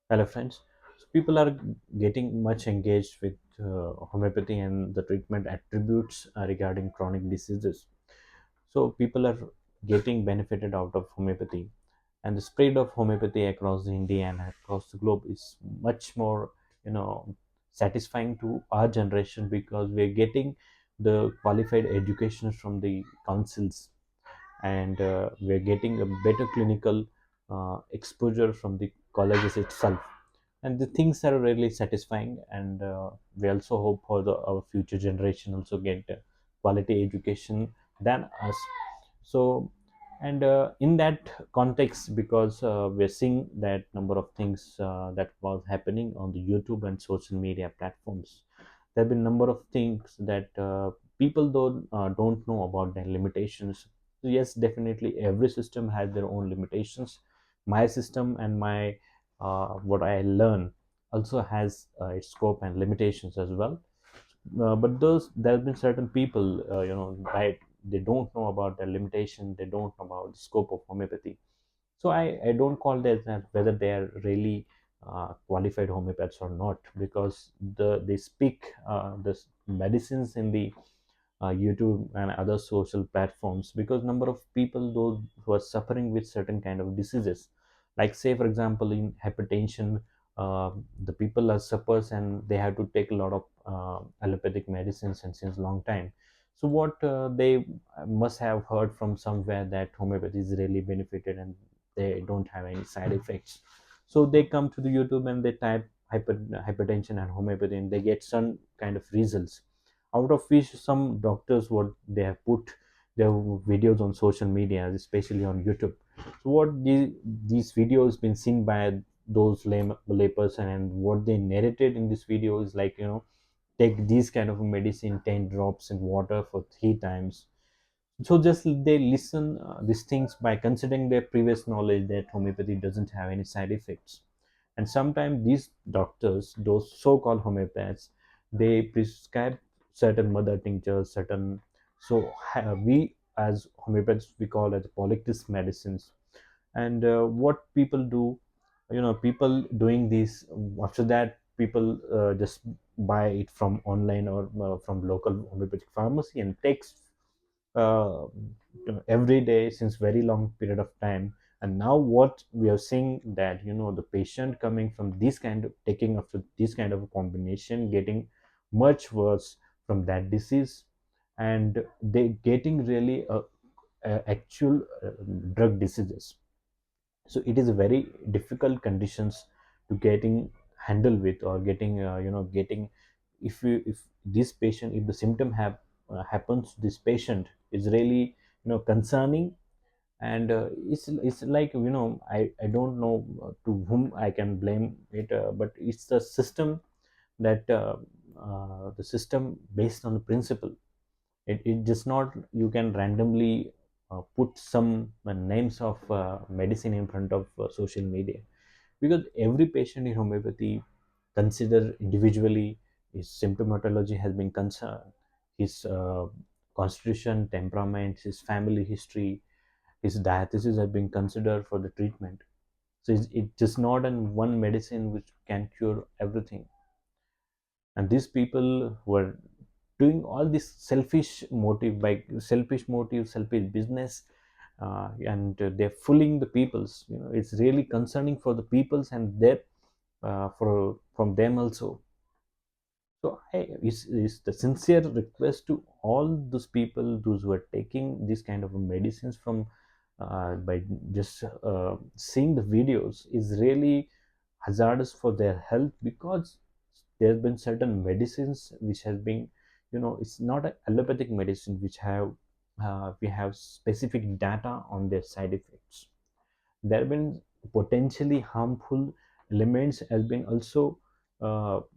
Hello, friends. So people are getting much engaged with homeopathy and the treatment attributes regarding chronic diseases. So people are getting benefited out of homeopathy, and the spread of homeopathy across India and across the globe is much more, satisfying to our generation because we're getting the qualified education from the councils, and we're getting a better clinical exposure from the colleges itself, and the things are really satisfying, and we also hope for our future generation also get quality education than us. So, and in that context, because we're seeing that number of things that was happening on the YouTube and social media platforms, there have been number of things that people don't know about their limitations. So yes, definitely every system has their own limitations. My system and my what I learn also has its scope and limitations as well. But those there have been certain people, right? They don't know about their limitation. They don't know about the scope of homeopathy. So I don't call that whether they are really qualified homeopaths or not, because they speak the medicines in the YouTube and other social platforms, because number of people those who are suffering with certain kind of diseases, like say for example in hypertension, the people are suffers and they have to take a lot of allopathic medicines and since long time. So what they must have heard from somewhere that homeopathy is really benefited and they don't have any side effects. So they come to the YouTube and they type hypertension and homeopathy, and they get some kind of results, out of which some doctors what they have put their videos on social media, especially on YouTube. So what these videos been seen by those layperson, and what they narrated in this video is like, take these kind of medicine 10 drops in water for 3 times. So just they listen these things by considering their previous knowledge that homeopathy doesn't have any side effects. And sometimes these doctors, those so-called homeopaths, they prescribe certain mother tinctures, certain, so we as homeopaths we call it polyctis medicines. And what people do, people doing this, after that people just buy it from online or from local homeopathic pharmacy and takes uh, every day since very long period of time. And now what we are seeing that, the patient coming from this kind of taking after this kind of a combination getting much worse from that disease, and they getting really actual drug diseases. So it is a very difficult conditions to getting handle with, or getting getting, if this patient, if the symptom have happens to this patient, is really concerning. And it's like, I don't know to whom I can blame it, but it's the system that the system based on the principle. It just not you can randomly put some names of medicine in front of social media, because every patient in homeopathy considered individually. His symptomatology has been concerned, his constitution, temperament, his family history, his diathesis have been considered for the treatment. So it's just not an one medicine which can cure everything. And these people were doing all this selfish motive, by selfish motive, selfish business, and they're fooling the peoples. It's really concerning for the peoples and their for from them also. So it's the sincere request to all those people, those who are taking this kind of medicines from by just seeing the videos, is really hazardous for their health, because there have been certain medicines which has been, it's not an allopathic medicine which have we have specific data on their side effects. There have been potentially harmful elements has been also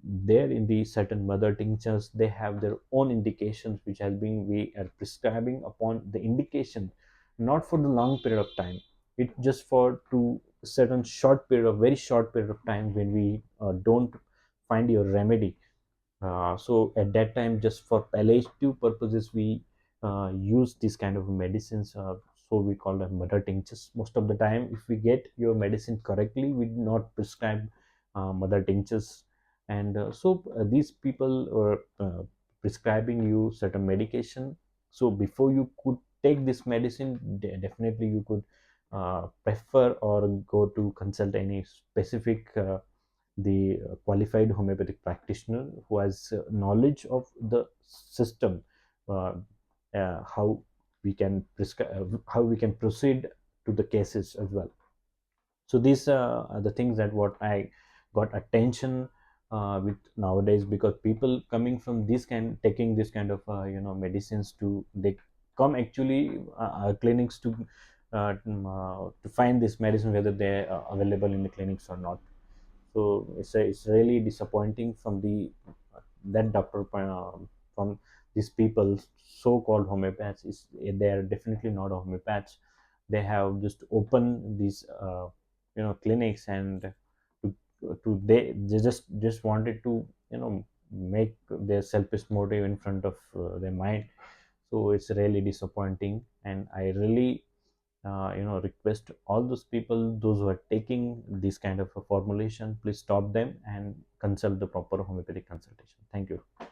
there in the certain mother tinctures. They have their own indications which has been, we are prescribing upon the indication, not for the long period of time. It just for to certain short period of very short period of time when we don't find your remedy. So at that time, just for palliative purposes, we use this kind of medicines. So we call them mother tinctures. Most of the time, if we get your medicine correctly, we do not prescribe mother tinctures. And these people were prescribing you certain medication. So before you could take this medicine, definitely you could prefer or go to consult any specific the qualified homeopathic practitioner who has knowledge of the system, uh, how we can prescribe, how we can proceed to the cases as well. So these are the things that what I got attention with nowadays, because people coming from this kind, taking this kind of medicines, to they come actually our clinics to find this medicine whether they are available in the clinics or not. So it's really disappointing from the that doctor from these people so-called homeopaths. Is they are definitely not homeopaths. They have just opened these clinics, and they just wanted to make their selfish motive in front of their mind. So it's really disappointing, and I really request all those people, those who are taking this kind of a formulation, please stop them and consult the proper homeopathic consultation. Thank you.